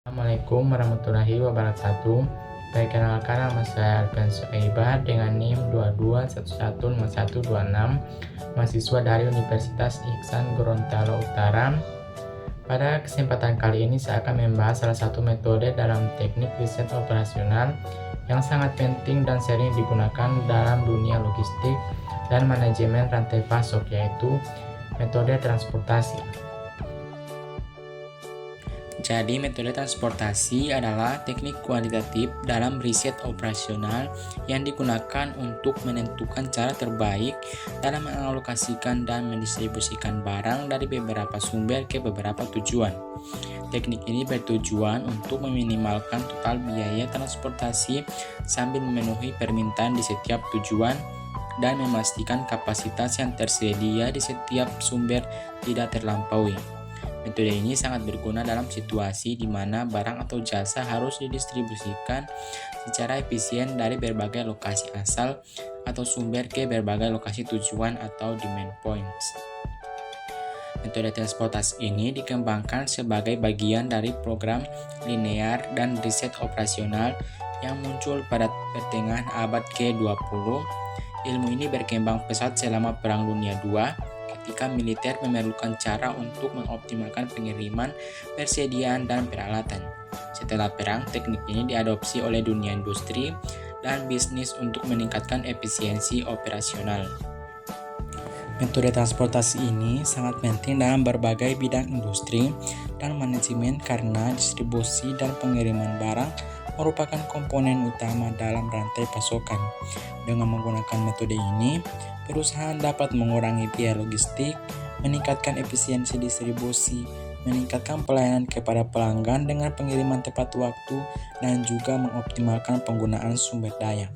Assalamualaikum warahmatullahi wabarakatuh. Perkenalkan, nama saya Alfian Suhaibah dengan NIM 22115126, mahasiswa dari Universitas Ihsan Gorontalo Utara. Pada kesempatan kali ini saya akan membahas salah satu metode dalam teknik riset operasional yang sangat penting dan sering digunakan dalam dunia logistik dan manajemen rantai pasok, yaitu metode transportasi. Jadi, metode transportasi adalah teknik kuantitatif dalam riset operasional yang digunakan untuk menentukan cara terbaik dalam mengalokasikan dan mendistribusikan barang dari beberapa sumber ke beberapa tujuan. Teknik ini bertujuan untuk meminimalkan total biaya transportasi sambil memenuhi permintaan di setiap tujuan dan memastikan kapasitas yang tersedia di setiap sumber tidak terlampaui. Metode ini sangat berguna dalam situasi di mana barang atau jasa harus didistribusikan secara efisien dari berbagai lokasi asal atau sumber ke berbagai lokasi tujuan atau demand points. Metode transportasi ini dikembangkan sebagai bagian dari program linear dan riset operasional yang muncul pada pertengahan abad ke-20. Ilmu ini berkembang pesat selama Perang Dunia II, ketika militer memerlukan cara untuk mengoptimalkan pengiriman, persediaan, dan peralatan. Setelah perang, teknik ini diadopsi oleh dunia industri dan bisnis untuk meningkatkan efisiensi operasional. Metode transportasi ini sangat penting dalam berbagai bidang industri dan manajemen karena distribusi dan pengiriman barang merupakan komponen utama dalam rantai pasokan. Dengan menggunakan metode ini, perusahaan dapat mengurangi biaya logistik, meningkatkan efisiensi distribusi, meningkatkan pelayanan kepada pelanggan dengan pengiriman tepat waktu, dan juga mengoptimalkan penggunaan sumber daya.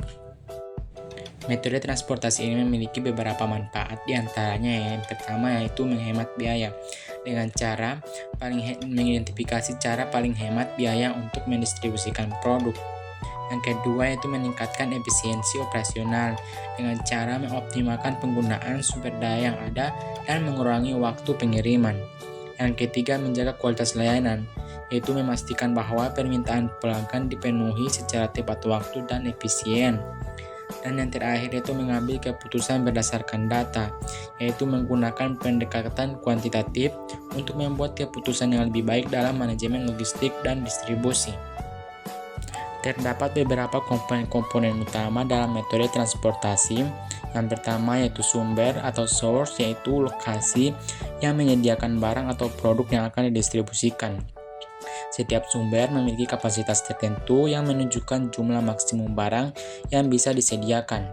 Metode transportasi ini memiliki beberapa manfaat, diantaranya yang pertama yaitu menghemat biaya dengan cara mengidentifikasi cara paling hemat biaya untuk mendistribusikan produk. Yang kedua yaitu meningkatkan efisiensi operasional dengan cara mengoptimalkan penggunaan sumber daya yang ada dan mengurangi waktu pengiriman. Yang ketiga, menjaga kualitas layanan, yaitu memastikan bahwa permintaan pelanggan dipenuhi secara tepat waktu dan efisien. Dan yang terakhir yaitu mengambil keputusan berdasarkan data, yaitu menggunakan pendekatan kuantitatif untuk membuat keputusan yang lebih baik dalam manajemen logistik dan distribusi. Terdapat beberapa komponen utama dalam metode transportasi. Yang pertama yaitu sumber atau source, yaitu lokasi yang menyediakan barang atau produk yang akan didistribusikan. Setiap sumber memiliki kapasitas tertentu yang menunjukkan jumlah maksimum barang yang bisa disediakan.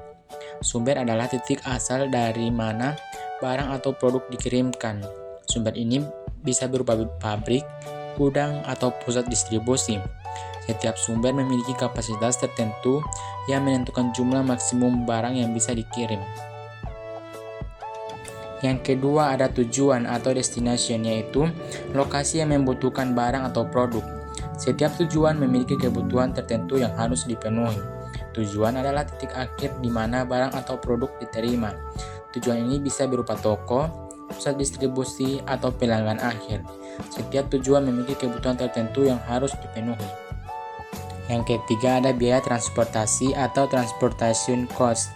Sumber adalah titik asal dari mana barang atau produk dikirimkan. Sumber ini bisa berupa pabrik, gudang, atau pusat distribusi. Setiap sumber memiliki kapasitas tertentu yang menentukan jumlah maksimum barang yang bisa dikirim. Yang kedua ada tujuan atau destination, yaitu lokasi yang membutuhkan barang atau produk. Setiap tujuan memiliki kebutuhan tertentu yang harus dipenuhi. Tujuan adalah titik akhir di mana barang atau produk diterima. Tujuan ini bisa berupa toko, pusat distribusi, atau pelanggan akhir. Setiap tujuan memiliki kebutuhan tertentu yang harus dipenuhi. Yang ketiga ada biaya transportasi atau transportation cost,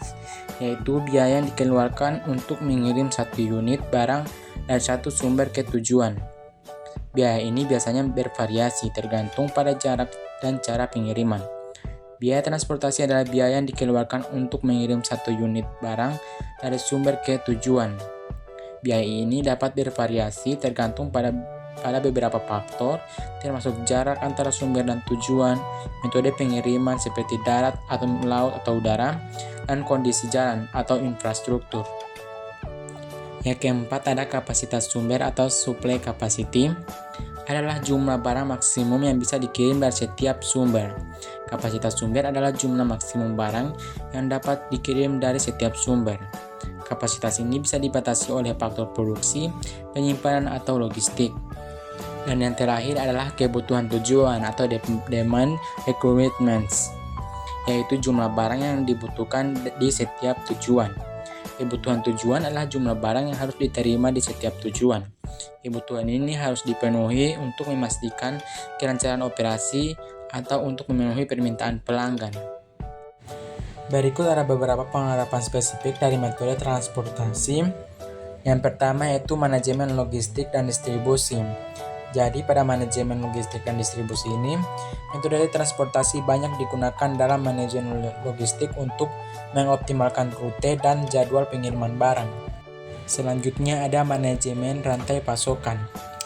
yaitu biaya yang dikeluarkan untuk mengirim satu unit barang dari satu sumber ke tujuan. Biaya ini biasanya bervariasi tergantung pada jarak dan cara pengiriman. Biaya transportasi adalah biaya yang dikeluarkan untuk mengirim satu unit barang dari sumber ke tujuan. Biaya ini dapat bervariasi tergantung pada beberapa faktor, termasuk jarak antara sumber dan tujuan, metode pengiriman seperti darat atau laut atau udara, dan kondisi jalan atau infrastruktur. Yang keempat ada kapasitas sumber atau supply capacity, adalah jumlah barang maksimum yang bisa dikirim dari setiap sumber. Kapasitas sumber adalah jumlah maksimum barang yang dapat dikirim dari setiap sumber. Kapasitas ini bisa dibatasi oleh faktor produksi, penyimpanan, atau logistik. Dan yang terakhir adalah kebutuhan tujuan atau demand requirements, yaitu jumlah barang yang dibutuhkan di setiap tujuan. Kebutuhan tujuan adalah jumlah barang yang harus diterima di setiap tujuan. Kebutuhan ini harus dipenuhi untuk memastikan kelancaran operasi atau untuk memenuhi permintaan pelanggan. Berikut ada beberapa penerapan spesifik dari metode transportasi. Yang pertama yaitu manajemen logistik dan distribusi. Jadi pada manajemen logistik dan distribusi ini, metode transportasi banyak digunakan dalam manajemen logistik untuk mengoptimalkan rute dan jadwal pengiriman barang. Selanjutnya ada manajemen rantai pasokan.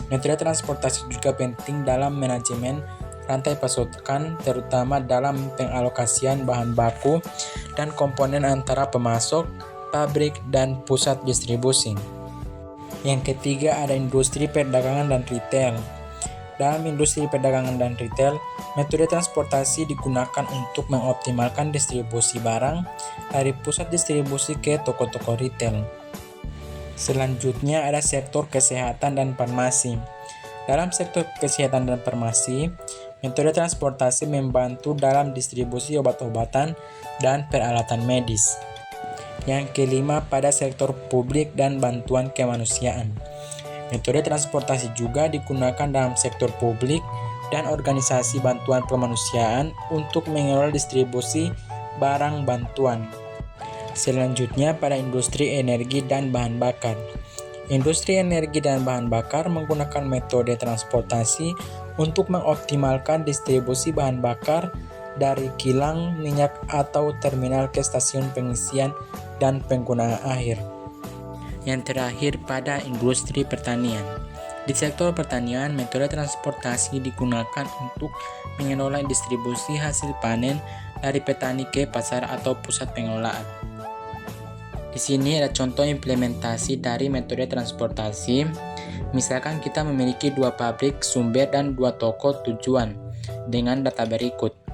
Metode transportasi juga penting dalam manajemen rantai pasokan, terutama dalam pengalokasian bahan baku dan komponen antara pemasok, pabrik, dan pusat distribusi. Yang ketiga ada industri perdagangan dan retail. Dalam industri perdagangan dan retail, metode transportasi digunakan untuk mengoptimalkan distribusi barang dari pusat distribusi ke toko-toko retail. Selanjutnya ada sektor kesehatan dan farmasi. Dalam sektor kesehatan dan farmasi, metode transportasi membantu dalam distribusi obat-obatan dan peralatan medis. Yang kelima pada sektor publik dan bantuan kemanusiaan. Metode transportasi juga digunakan dalam sektor publik dan organisasi bantuan kemanusiaan untuk mengelola distribusi barang bantuan. Selanjutnya pada industri energi dan bahan bakar. Industri energi dan bahan bakar menggunakan metode transportasi untuk mengoptimalkan distribusi bahan bakar dari kilang minyak atau terminal ke stasiun pengisian dan pengguna akhir. Yang terakhir pada industri pertanian. Di sektor pertanian, metode transportasi digunakan untuk mengelola distribusi hasil panen dari petani ke pasar atau pusat pengelolaan. Di sini ada contoh implementasi dari metode transportasi. Misalkan kita memiliki 2 pabrik sumber dan 2 toko tujuan dengan data berikut.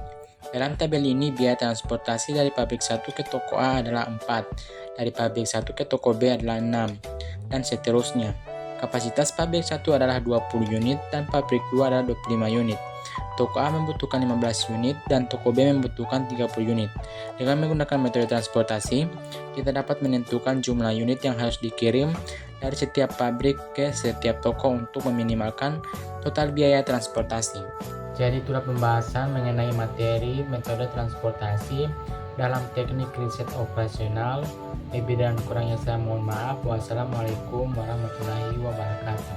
Dalam tabel ini, biaya transportasi dari pabrik 1 ke toko A adalah 4, dari pabrik 1 ke toko B adalah 6, dan seterusnya. Kapasitas pabrik 1 adalah 20 unit dan pabrik 2 adalah 25 unit. Toko A membutuhkan 15 unit dan toko B membutuhkan 30 unit. Dengan menggunakan metode transportasi, kita dapat menentukan jumlah unit yang harus dikirim dari setiap pabrik ke setiap toko untuk meminimalkan total biaya transportasi. Jadi itulah pembahasan mengenai materi metode transportasi dalam teknik riset operasional. Lebih dan kurangnya saya mohon maaf. Wassalamualaikum warahmatullahi wabarakatuh.